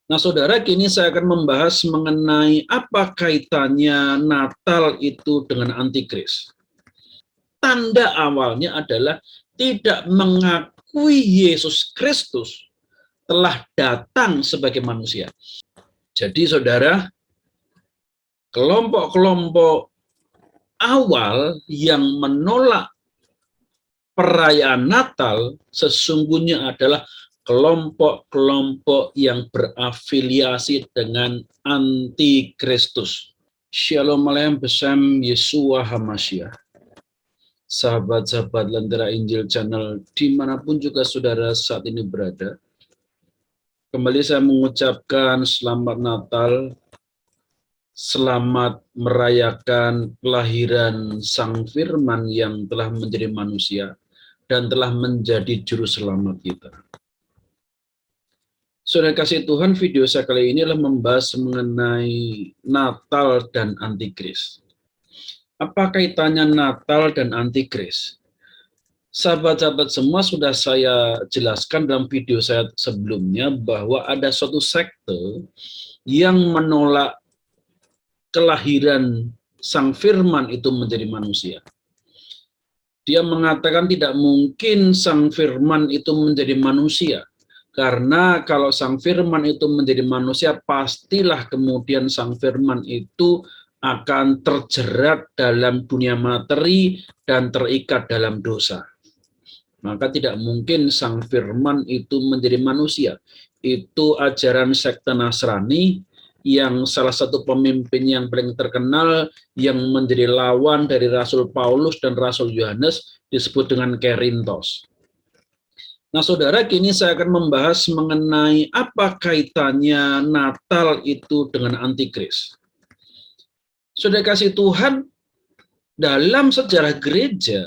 Nah, saudara, kini saya akan membahas mengenai apa kaitannya Natal itu dengan antikris. Tanda awalnya adalah tidak mengakui Yesus Kristus telah datang sebagai manusia. Jadi, saudara, kelompok-kelompok awal yang menolak perayaan Natal sesungguhnya adalah kelompok-kelompok yang berafiliasi dengan antikristus. Shalom Aleichem Besem Yeshua HaMashiach. Sahabat-sahabat Lentera Injil Channel dimanapun juga saudara saat ini berada. Kembali saya mengucapkan selamat Natal, selamat merayakan kelahiran Sang Firman yang telah menjadi manusia dan telah menjadi juru selamat kita. Saudara kasih Tuhan, video saya kali ini adalah membahas mengenai Natal dan Antikris. Apa kaitannya Natal dan Antikris? Sahabat-sahabat semua sudah saya jelaskan dalam video saya sebelumnya bahwa ada suatu sekte yang menolak kelahiran Sang Firman itu menjadi manusia. Dia mengatakan tidak mungkin Sang Firman itu menjadi manusia. Karena kalau Sang Firman itu menjadi manusia, pastilah kemudian Sang Firman itu akan terjerat dalam dunia materi dan terikat dalam dosa. Maka tidak mungkin Sang Firman itu menjadi manusia. Itu ajaran sekte Nasrani yang salah satu pemimpin yang paling terkenal yang menjadi lawan dari Rasul Paulus dan Rasul Yohanes disebut dengan Kerintos. Nah, saudara, kini saya akan membahas mengenai apa kaitannya Natal itu dengan antikris. Saudara kasih Tuhan, dalam sejarah gereja,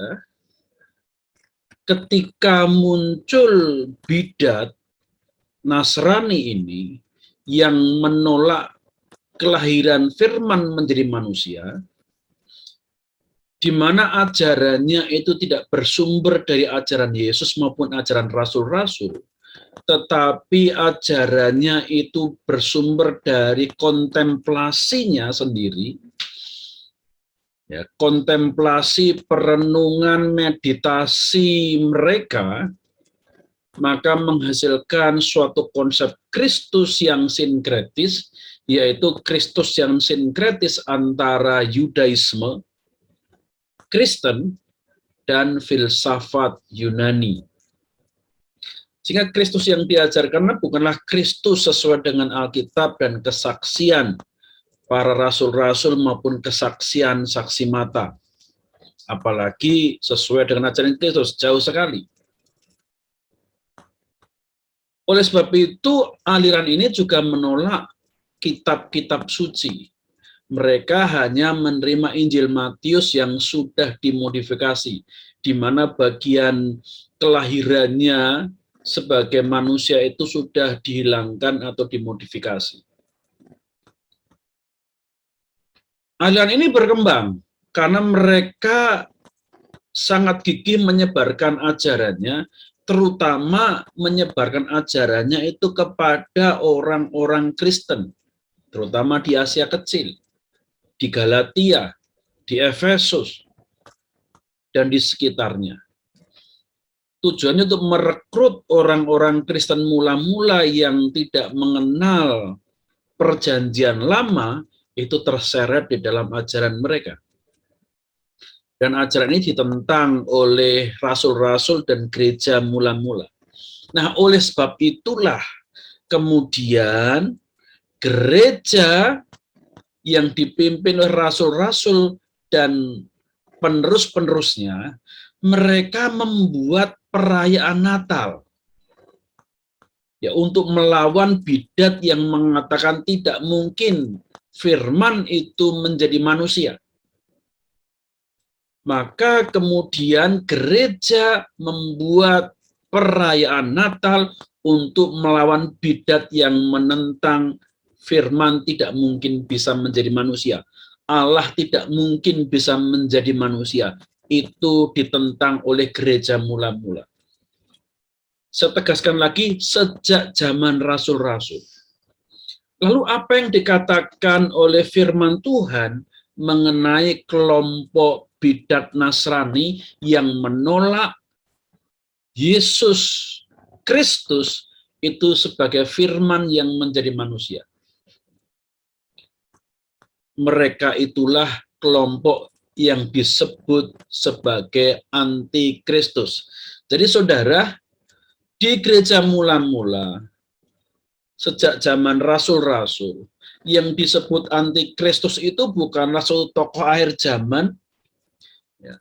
ketika muncul bidat Nasrani ini yang menolak kelahiran Firman menjadi manusia, di mana ajarannya itu tidak bersumber dari ajaran Yesus maupun ajaran rasul-rasul, tetapi ajarannya itu bersumber dari kontemplasinya sendiri, ya, kontemplasi, perenungan, meditasi mereka, maka menghasilkan suatu konsep Kristus yang sinkretis, yaitu Kristus yang sinkretis antara Yudaisme, Kristen, dan filsafat Yunani. Sehingga Kristus yang diajarkan bukanlah Kristus sesuai dengan Alkitab dan kesaksian para rasul-rasul maupun kesaksian saksi mata. Apalagi sesuai dengan ajaran Kristus, jauh sekali. Oleh sebab itu, aliran ini juga menolak kitab-kitab suci. Mereka hanya menerima Injil Matius yang sudah dimodifikasi, di mana bagian kelahirannya sebagai manusia itu sudah dihilangkan atau dimodifikasi. Aliran ini berkembang karena mereka sangat gigih menyebarkan ajarannya, terutama menyebarkan ajarannya itu kepada orang-orang Kristen, terutama di Asia Kecil, di Galatia, di Efesus, dan di sekitarnya. Tujuannya untuk merekrut orang-orang Kristen mula-mula yang tidak mengenal perjanjian lama itu terseret di dalam ajaran mereka. Dan ajaran ini ditentang oleh rasul-rasul dan gereja mula-mula. Nah, oleh sebab itulah kemudian gereja yang dipimpin oleh rasul-rasul dan penerus-penerusnya, mereka membuat perayaan Natal. Ya, untuk melawan bidat yang mengatakan tidak mungkin Firman itu menjadi manusia. Maka kemudian gereja membuat perayaan Natal untuk melawan bidat yang menentang Firman tidak mungkin bisa menjadi manusia. Allah tidak mungkin bisa menjadi manusia. Itu ditentang oleh gereja mula-mula. Saya tegaskan lagi, sejak zaman rasul-rasul. Lalu apa yang dikatakan oleh firman Tuhan mengenai kelompok bidat Nasrani yang menolak Yesus Kristus itu sebagai firman yang menjadi manusia? Mereka itulah kelompok yang disebut sebagai antikristus. Jadi saudara, di gereja mula-mula, sejak zaman rasul-rasul, yang disebut antikristus itu bukanlah suatu tokoh akhir zaman, ya,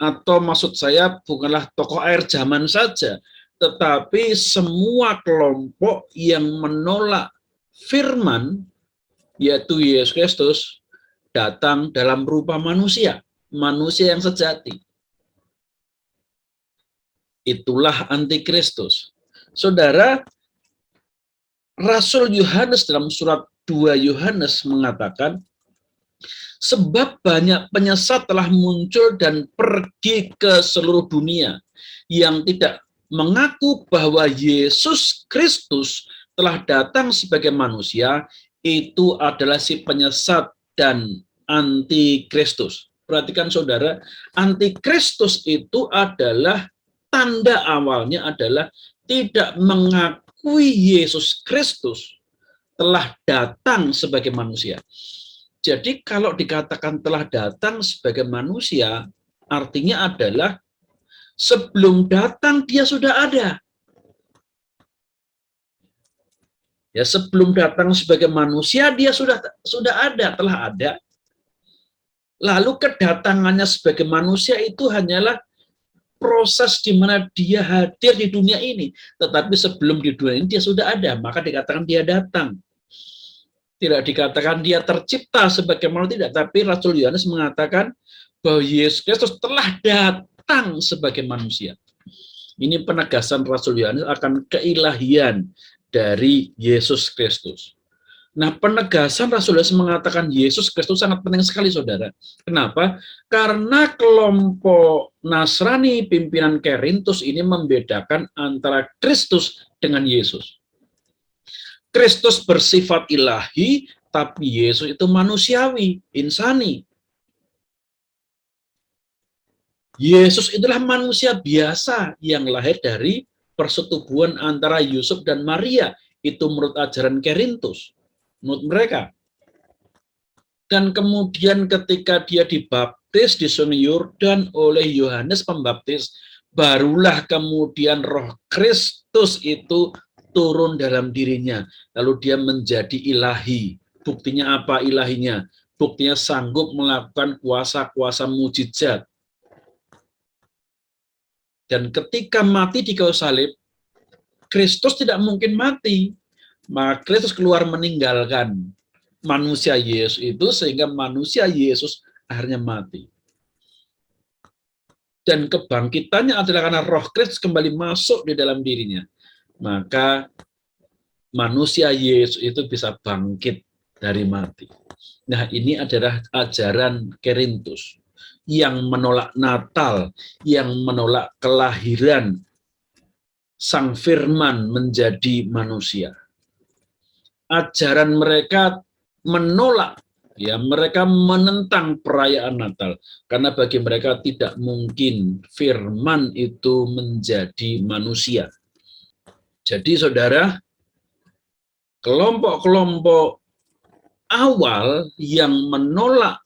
atau maksud saya bukanlah tokoh akhir zaman saja, tetapi semua kelompok yang menolak firman, yaitu Yesus Kristus, datang dalam rupa manusia, manusia yang sejati. Itulah antikristus. Saudara, Rasul Yohanes dalam surat 2 Yohanes mengatakan, sebab banyak penyesat telah muncul dan pergi ke seluruh dunia yang tidak mengaku bahwa Yesus Kristus telah datang sebagai manusia, itu adalah si penyesat dan antikristus. Perhatikan saudara, antikristus itu adalah tanda awalnya adalah tidak mengakui Yesus Kristus telah datang sebagai manusia. Jadi kalau dikatakan telah datang sebagai manusia, artinya adalah sebelum datang dia sudah ada. Ya, sebelum datang sebagai manusia dia sudah ada, telah ada. Lalu kedatangannya sebagai manusia itu hanyalah proses di mana dia hadir di dunia ini. Tetapi sebelum di dunia ini dia sudah ada, maka dikatakan dia datang. Tidak dikatakan dia tercipta sebagaimana tidak, tapi Rasul Yohanes mengatakan bahwa Yesus Kristus telah datang sebagai manusia. Ini penegasan Rasul Yohanes akan keilahian dari Yesus Kristus. Nah, penegasan Rasul Yohanes mengatakan Yesus Kristus sangat penting sekali, saudara. Kenapa? Karena kelompok Nasrani pimpinan Korintus ini membedakan antara Kristus dengan Yesus. Kristus bersifat ilahi, tapi Yesus itu manusiawi, insani. Yesus itulah manusia biasa yang lahir dari persetubuhan antara Yusuf dan Maria. Itu menurut ajaran Korintus, menurut mereka. Dan kemudian ketika dia dibaptis di Sungai Yordan oleh Yohanes Pembaptis, barulah kemudian Roh Kristus itu turun dalam dirinya. Lalu dia menjadi ilahi. Buktinya apa ilahinya? Buktinya sanggup melakukan kuasa-kuasa mujizat. Dan ketika mati di kayu salib, Kristus tidak mungkin mati. Maka Kristus keluar meninggalkan manusia Yesus itu, sehingga manusia Yesus akhirnya mati. Dan kebangkitannya adalah karena Roh Kristus kembali masuk di dalam dirinya. Maka manusia Yesus itu bisa bangkit dari mati. Nah, ini adalah ajaran Korintus yang menolak Natal, yang menolak kelahiran Sang Firman menjadi manusia. Ajaran mereka menolak, ya, mereka menentang perayaan Natal karena bagi mereka tidak mungkin Firman itu menjadi manusia. Jadi saudara, kelompok-kelompok awal yang menolak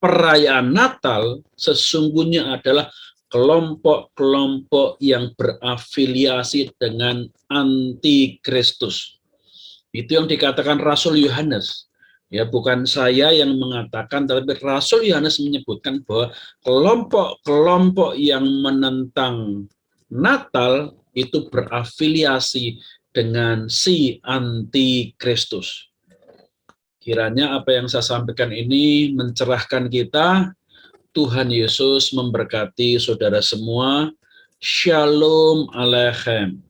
perayaan Natal sesungguhnya adalah kelompok-kelompok yang berafiliasi dengan antikristus. Itu yang dikatakan Rasul Yohanes. Ya, bukan saya yang mengatakan, tapi Rasul Yohanes menyebutkan bahwa kelompok-kelompok yang menentang Natal itu berafiliasi dengan si antikristus. Kiranya apa yang saya sampaikan ini mencerahkan kita. Tuhan Yesus memberkati saudara semua. Shalom Aleichem.